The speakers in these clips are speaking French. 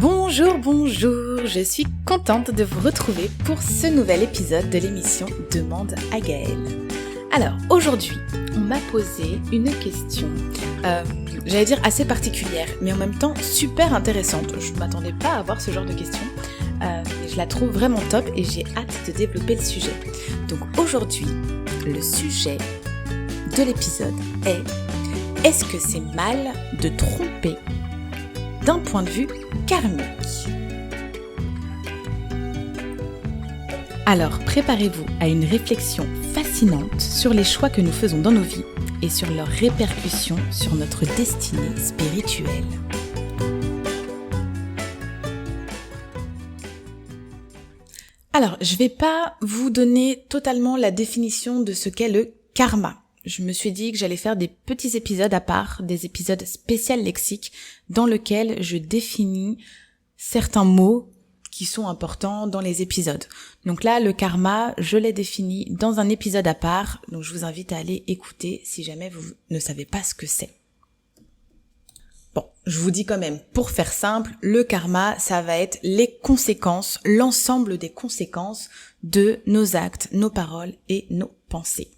Bonjour, je suis contente de vous retrouver pour ce nouvel épisode de l'émission Demande à Gaëlle. Alors aujourd'hui, on m'a posé une question, j'allais dire assez particulière, mais en même temps super intéressante. Je ne m'attendais pas à avoir ce genre de question, et je la trouve vraiment top et j'ai hâte de développer le sujet. Donc aujourd'hui, le sujet de l'épisode est: est-ce que c'est mal de tromper d'un point de vue karmique? Alors préparez-vous à une réflexion fascinante sur les choix que nous faisons dans nos vies et sur leurs répercussions sur notre destinée spirituelle. Alors, je vais pas vous donner totalement la définition de ce qu'est le karma. Je me suis dit que j'allais faire des petits épisodes à part, des épisodes spécial lexiques, dans lesquels je définis certains mots qui sont importants dans les épisodes. Donc là, le karma, je l'ai défini dans un épisode à part, donc je vous invite à aller écouter si jamais vous ne savez pas ce que c'est. Bon, je vous dis quand même, pour faire simple, le karma, ça va être les conséquences, l'ensemble des conséquences de nos actes, nos paroles et nos pensées.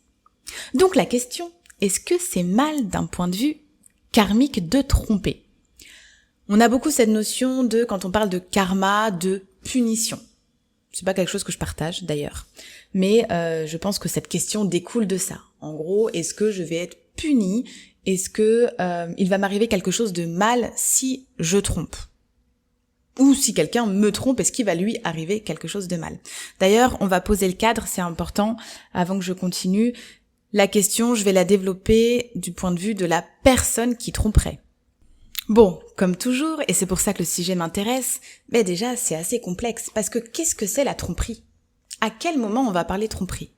Donc la question, est-ce que c'est mal d'un point de vue karmique de tromper? On a beaucoup cette notion de, quand on parle de karma, de punition. C'est pas quelque chose que je partage d'ailleurs, mais je pense que cette question découle de ça. En gros, est-ce que je vais être punie? Est-ce que il va m'arriver quelque chose de mal si je trompe? Ou si quelqu'un me trompe, est-ce qu'il va lui arriver quelque chose de mal? D'ailleurs, on va poser le cadre, c'est important, avant que je continue. La question, je vais la développer du point de vue de la personne qui tromperait. Bon, comme toujours, et c'est pour ça que le sujet m'intéresse, mais déjà c'est assez complexe, parce que qu'est-ce que c'est la tromperie? À quel moment on va parler tromperie?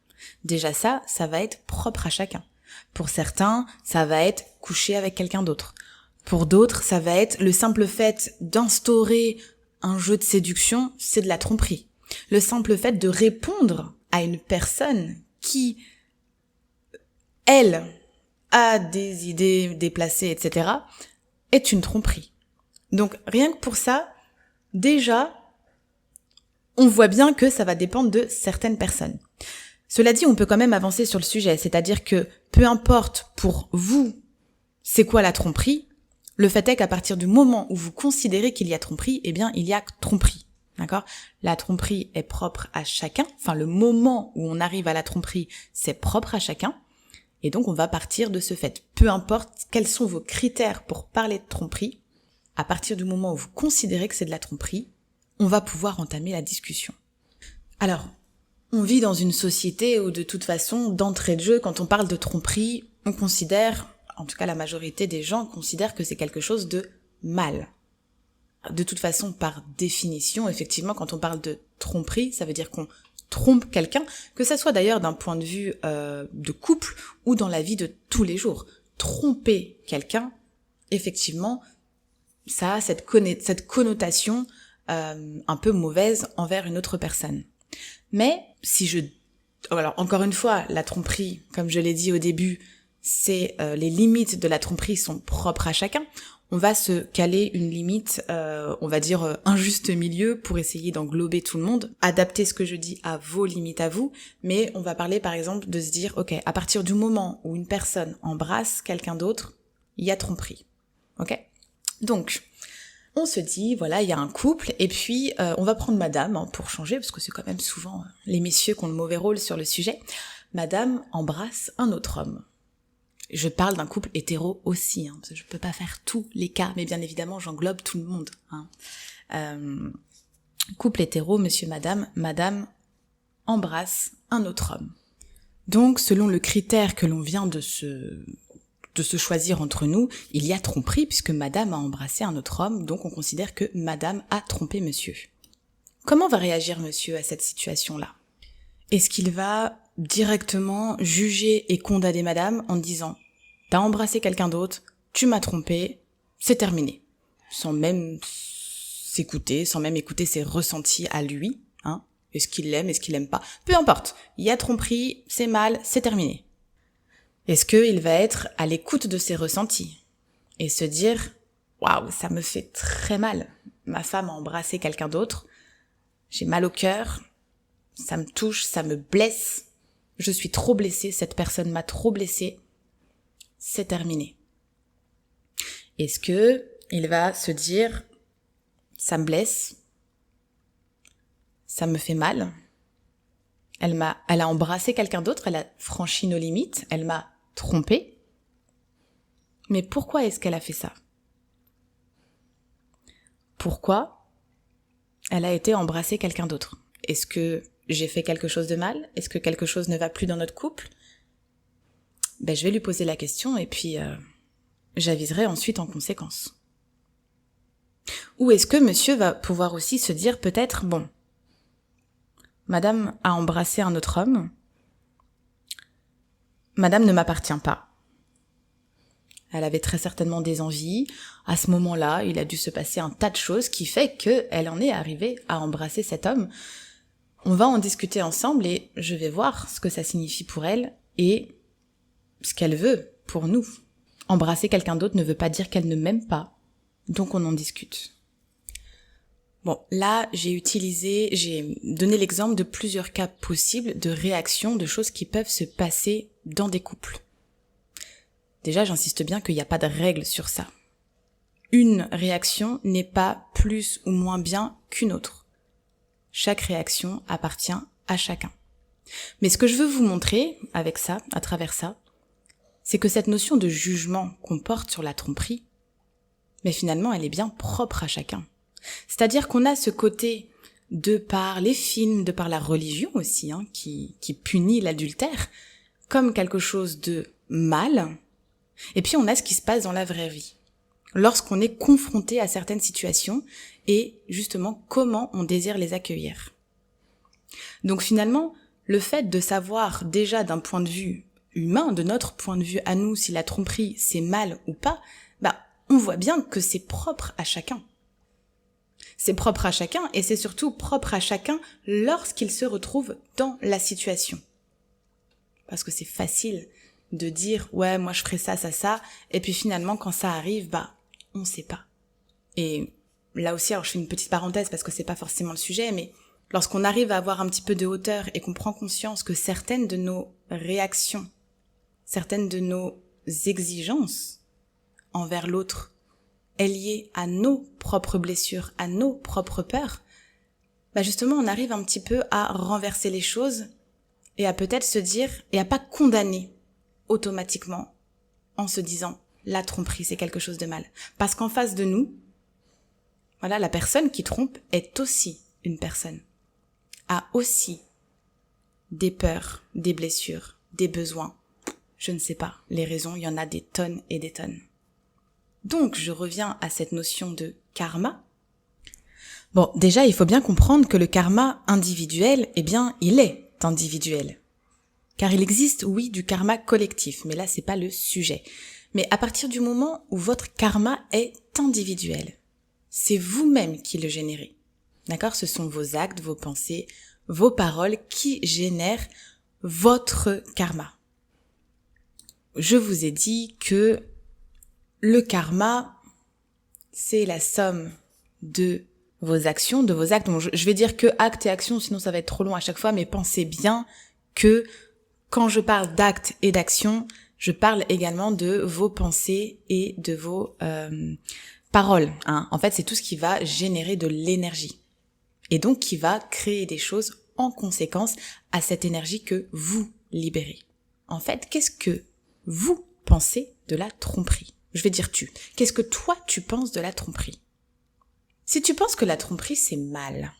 Déjà ça va être propre à chacun. Pour certains, ça va être coucher avec quelqu'un d'autre. Pour d'autres, ça va être le simple fait d'instaurer un jeu de séduction, c'est de la tromperie. Le simple fait de répondre à une personne qui, elle, a des idées déplacées, etc., est une tromperie. Donc rien que pour ça, déjà, on voit bien que ça va dépendre de certaines personnes. Cela dit, on peut quand même avancer sur le sujet, c'est-à-dire que peu importe pour vous c'est quoi la tromperie, le fait est qu'à partir du moment où vous considérez qu'il y a tromperie, eh bien il y a tromperie. D'accord ? La tromperie est propre à chacun, enfin le moment où on arrive à la tromperie, c'est propre à chacun. Et donc on va partir de ce fait. Peu importe quels sont vos critères pour parler de tromperie, à partir du moment où vous considérez que c'est de la tromperie, on va pouvoir entamer la discussion. Alors, on vit dans une société où de toute façon, d'entrée de jeu, quand on parle de tromperie, on considère, en tout cas la majorité des gens considèrent que c'est quelque chose de mal. De toute façon, par définition, effectivement, quand on parle de tromperie, ça veut dire qu'on trompe quelqu'un, que ça soit d'ailleurs d'un point de vue de couple ou dans la vie de tous les jours. Tromper quelqu'un, effectivement, ça a cette connotation un peu mauvaise envers une autre personne. Mais alors encore une fois, la tromperie, comme je l'ai dit au début, c'est les limites de la tromperie sont propres à chacun. On va se caler une limite, on va dire un juste milieu pour essayer d'englober tout le monde, adapter ce que je dis à vos limites à vous, mais on va parler par exemple de se dire, ok, à partir du moment où une personne embrasse quelqu'un d'autre, il y a tromperie. Ok ? Donc, on se dit, voilà, il y a un couple, et puis on va prendre madame pour changer, parce que c'est quand même souvent les messieurs qui ont le mauvais rôle sur le sujet. Madame embrasse un autre homme. Je parle d'un couple hétéro aussi, parce que je peux pas faire tous les cas, mais bien évidemment j'englobe tout le monde. Couple hétéro, monsieur, madame embrasse un autre homme. Donc selon le critère que l'on vient de se choisir entre nous, il y a tromperie puisque madame a embrassé un autre homme, donc on considère que madame a trompé monsieur. Comment va réagir monsieur à cette situation-là? Est-ce qu'il va directement juger et condamner madame en disant « T'as embrassé quelqu'un d'autre, tu m'as trompé, c'est terminé », sans même s'écouter, sans même écouter ses ressentis à lui, est-ce qu'il l'aime, est-ce qu'il l'aime pas, peu importe, il y a tromperie, c'est mal, c'est terminé. Est-ce qu'il va être à l'écoute de ses ressentis et se dire « Waouh, ça me fait très mal, ma femme a embrassé quelqu'un d'autre, j'ai mal au cœur, ça me touche, ça me blesse, je suis trop blessée, cette personne m'a trop blessée, c'est terminé. Est-ce que il va se dire, ça me blesse, ça me fait mal, elle a embrassé quelqu'un d'autre, elle a franchi nos limites, elle m'a trompée, mais pourquoi est-ce qu'elle a fait ça? Pourquoi elle a été embrasser quelqu'un d'autre? Est-ce que j'ai fait quelque chose de mal? Est-ce que quelque chose ne va plus dans notre couple? Je vais lui poser la question et puis j'aviserai ensuite en conséquence. Ou est-ce que monsieur va pouvoir aussi se dire peut-être, bon, madame a embrassé un autre homme, madame ne m'appartient pas. Elle avait très certainement des envies. À ce moment-là, il a dû se passer un tas de choses qui fait qu'elle en est arrivée à embrasser cet homme. On va en discuter ensemble et je vais voir ce que ça signifie pour elle et ce qu'elle veut pour nous. Embrasser quelqu'un d'autre ne veut pas dire qu'elle ne m'aime pas. Donc on en discute. Bon, là, j'ai donné l'exemple de plusieurs cas possibles de réactions, de choses qui peuvent se passer dans des couples. Déjà, j'insiste bien qu'il n'y a pas de règle sur ça. Une réaction n'est pas plus ou moins bien qu'une autre. Chaque réaction appartient à chacun. Mais ce que je veux vous montrer avec ça, à travers ça, c'est que cette notion de jugement qu'on porte sur la tromperie, mais finalement, elle est bien propre à chacun. C'est-à-dire qu'on a ce côté, de par les films, de par la religion aussi, qui punit l'adultère, comme quelque chose de mal. Et puis on a ce qui se passe dans la vraie vie, lorsqu'on est confronté à certaines situations et justement comment on désire les accueillir. Donc finalement, le fait de savoir déjà d'un point de vue humain, de notre point de vue à nous, si la tromperie c'est mal ou pas, on voit bien que c'est propre à chacun. C'est propre à chacun et c'est surtout propre à chacun lorsqu'il se retrouve dans la situation. Parce que c'est facile de dire, ouais, moi je ferais ça, et puis finalement, quand ça arrive, on sait pas. Et là aussi, alors je fais une petite parenthèse parce que c'est pas forcément le sujet, mais lorsqu'on arrive à avoir un petit peu de hauteur et qu'on prend conscience que certaines de nos réactions, certaines de nos exigences envers l'autre est liée à nos propres blessures, à nos propres peurs, justement, on arrive un petit peu à renverser les choses et à peut-être se dire, et à pas condamner automatiquement en se disant la tromperie c'est quelque chose de mal. Parce qu'en face de nous, voilà, la personne qui trompe est aussi une personne, a aussi des peurs, des blessures, des besoins. Je ne sais pas, les raisons, il y en a des tonnes et des tonnes. Donc je reviens à cette notion de karma. Bon, déjà il faut bien comprendre que le karma individuel, il est individuel. Car il existe, oui, du karma collectif, mais là, c'est pas le sujet. Mais à partir du moment où votre karma est individuel, c'est vous-même qui le générez. D'accord? Ce sont vos actes, vos pensées, vos paroles qui génèrent votre karma. Je vous ai dit que le karma, c'est la somme de vos actions, de vos actes. Bon, je vais dire que actes et actions, sinon ça va être trop long à chaque fois, mais pensez bien que quand je parle d'actes et d'actions, je parle également de vos pensées et de vos paroles. En fait, c'est tout ce qui va générer de l'énergie. Et donc, qui va créer des choses en conséquence à cette énergie que vous libérez. En fait, qu'est-ce que vous pensez de la tromperie? Je vais dire tu. Qu'est-ce que toi, tu penses de la tromperie? Si tu penses que la tromperie, c'est mal,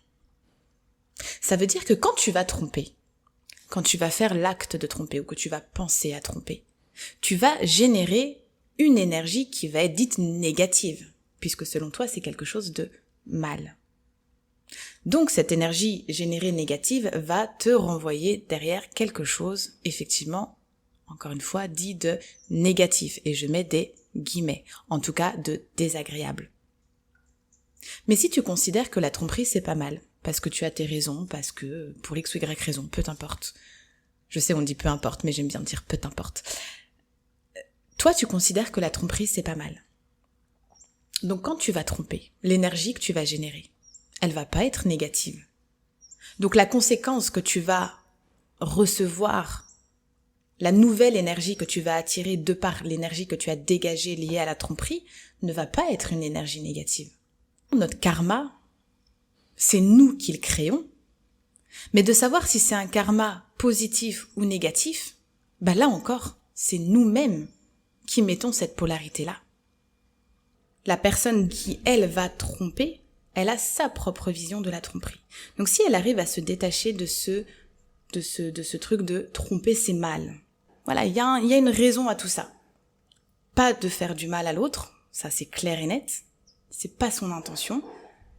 ça veut dire que quand tu vas tromper, quand tu vas faire l'acte de tromper ou que tu vas penser à tromper, tu vas générer une énergie qui va être dite négative, puisque selon toi, c'est quelque chose de mal. Donc cette énergie générée négative va te renvoyer derrière quelque chose, effectivement, encore une fois, dit de négatif, et je mets des guillemets, en tout cas de désagréable. Mais si tu considères que la tromperie c'est pas mal, parce que tu as tes raisons, parce que pour X ou Y raison, peu importe. Je sais on dit peu importe, mais j'aime bien dire peu importe. Toi tu considères que la tromperie c'est pas mal. Donc quand tu vas tromper, l'énergie que tu vas générer, elle va pas être négative. Donc la conséquence que tu vas recevoir, la nouvelle énergie que tu vas attirer de par l'énergie que tu as dégagée liée à la tromperie, ne va pas être une énergie négative. Notre karma, c'est nous qui le créons. Mais de savoir si c'est un karma positif ou négatif, là encore, c'est nous-mêmes qui mettons cette polarité-là. La personne qui, elle, va tromper, elle a sa propre vision de la tromperie. Donc si elle arrive à se détacher de ce truc de tromper, c'est mal. Voilà, il y a une raison à tout ça. Pas de faire du mal à l'autre, ça c'est clair et net, c'est pas son intention,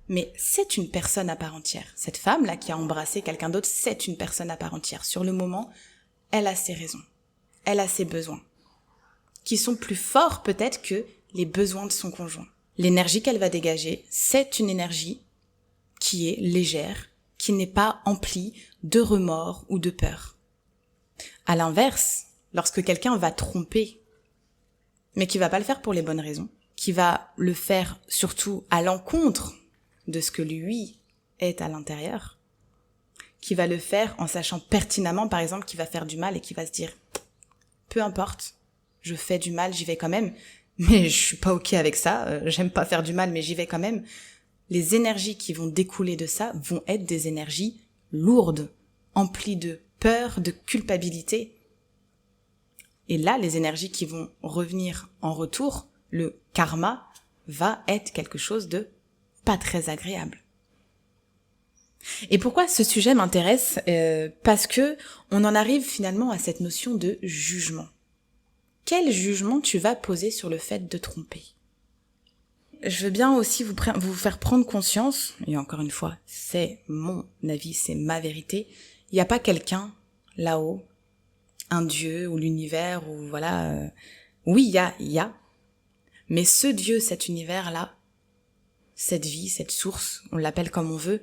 mais c'est une personne à part entière. Cette femme-là qui a embrassé quelqu'un d'autre, c'est une personne à part entière. Sur le moment, elle a ses raisons, elle a ses besoins, qui sont plus forts peut-être que les besoins de son conjoint. L'énergie qu'elle va dégager, c'est une énergie qui est légère, qui n'est pas emplie de remords ou de peur. À l'inverse, lorsque quelqu'un va tromper, mais qui va pas le faire pour les bonnes raisons, qui va le faire surtout à l'encontre de ce que lui est à l'intérieur, qui va le faire en sachant pertinemment, par exemple, qu'il va faire du mal et qui va se dire « peu importe, je fais du mal, j'y vais quand même, mais je suis pas ok avec ça, j'aime pas faire du mal, mais j'y vais quand même », les énergies qui vont découler de ça vont être des énergies lourdes, emplies de peur, de culpabilité. Et là, les énergies qui vont revenir en retour, le karma, va être quelque chose de pas très agréable. Et pourquoi ce sujet m'intéresse ? Parce que on en arrive finalement à cette notion de jugement. Quel jugement tu vas poser sur le fait de tromper ? Je veux bien aussi vous faire prendre conscience, et encore une fois, c'est mon avis, c'est ma vérité, il n'y a pas quelqu'un là-haut, un dieu ou l'univers, ou voilà... Oui, il y a, mais ce dieu, cet univers-là, cette vie, cette source, on l'appelle comme on veut,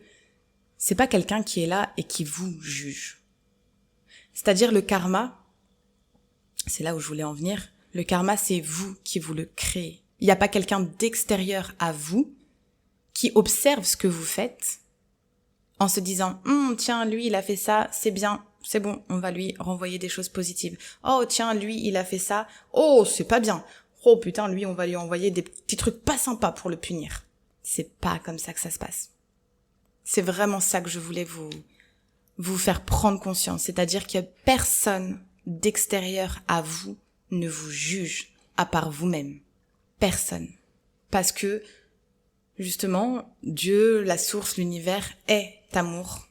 c'est pas quelqu'un qui est là et qui vous juge. C'est-à-dire le karma, c'est là où je voulais en venir, le karma c'est vous qui vous le créez. Il n'y a pas quelqu'un d'extérieur à vous qui observe ce que vous faites en se disant « tiens, lui il a fait ça, c'est bien, c'est bon, on va lui renvoyer des choses positives. Oh tiens, lui il a fait ça, oh c'est pas bien. Oh putain, lui on va lui envoyer des petits trucs pas sympas pour le punir. » C'est pas comme ça que ça se passe. C'est vraiment ça que je voulais vous faire prendre conscience. C'est-à-dire que personne d'extérieur à vous ne vous juge à part vous-même. Personne. Parce que, justement, Dieu, la source, l'univers est amour.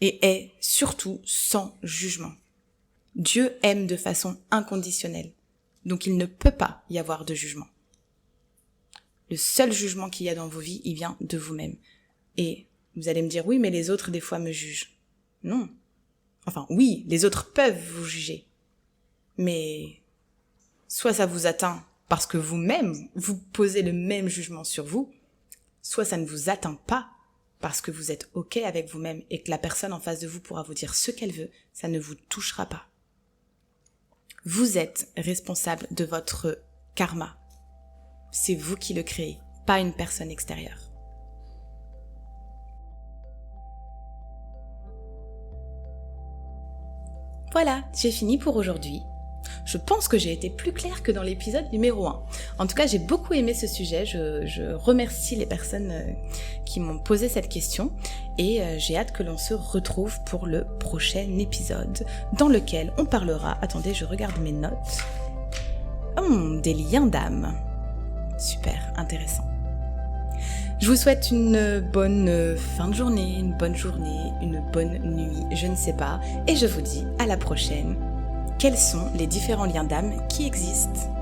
Et est surtout sans jugement. Dieu aime de façon inconditionnelle. Donc il ne peut pas y avoir de jugement. Le seul jugement qu'il y a dans vos vies, il vient de vous-même. Et vous allez me dire, oui, mais les autres, des fois, me jugent. Non. Enfin, oui, les autres peuvent vous juger. Mais soit ça vous atteint parce que vous-même, vous posez le même jugement sur vous, soit ça ne vous atteint pas parce que vous êtes OK avec vous-même et que la personne en face de vous pourra vous dire ce qu'elle veut, ça ne vous touchera pas. Vous êtes responsable de votre karma. C'est vous qui le créez, pas une personne extérieure. Voilà, j'ai fini pour aujourd'hui. Je pense que j'ai été plus claire que dans l'épisode numéro 1. En tout cas, j'ai beaucoup aimé ce sujet. Je remercie les personnes qui m'ont posé cette question et j'ai hâte que l'on se retrouve pour le prochain épisode dans lequel on parlera, attendez, je regarde mes notes, des liens d'âme. Super, intéressant. Je vous souhaite une bonne fin de journée, une bonne nuit, je ne sais pas. Et je vous dis à la prochaine. Quels sont les différents liens d'âme qui existent ?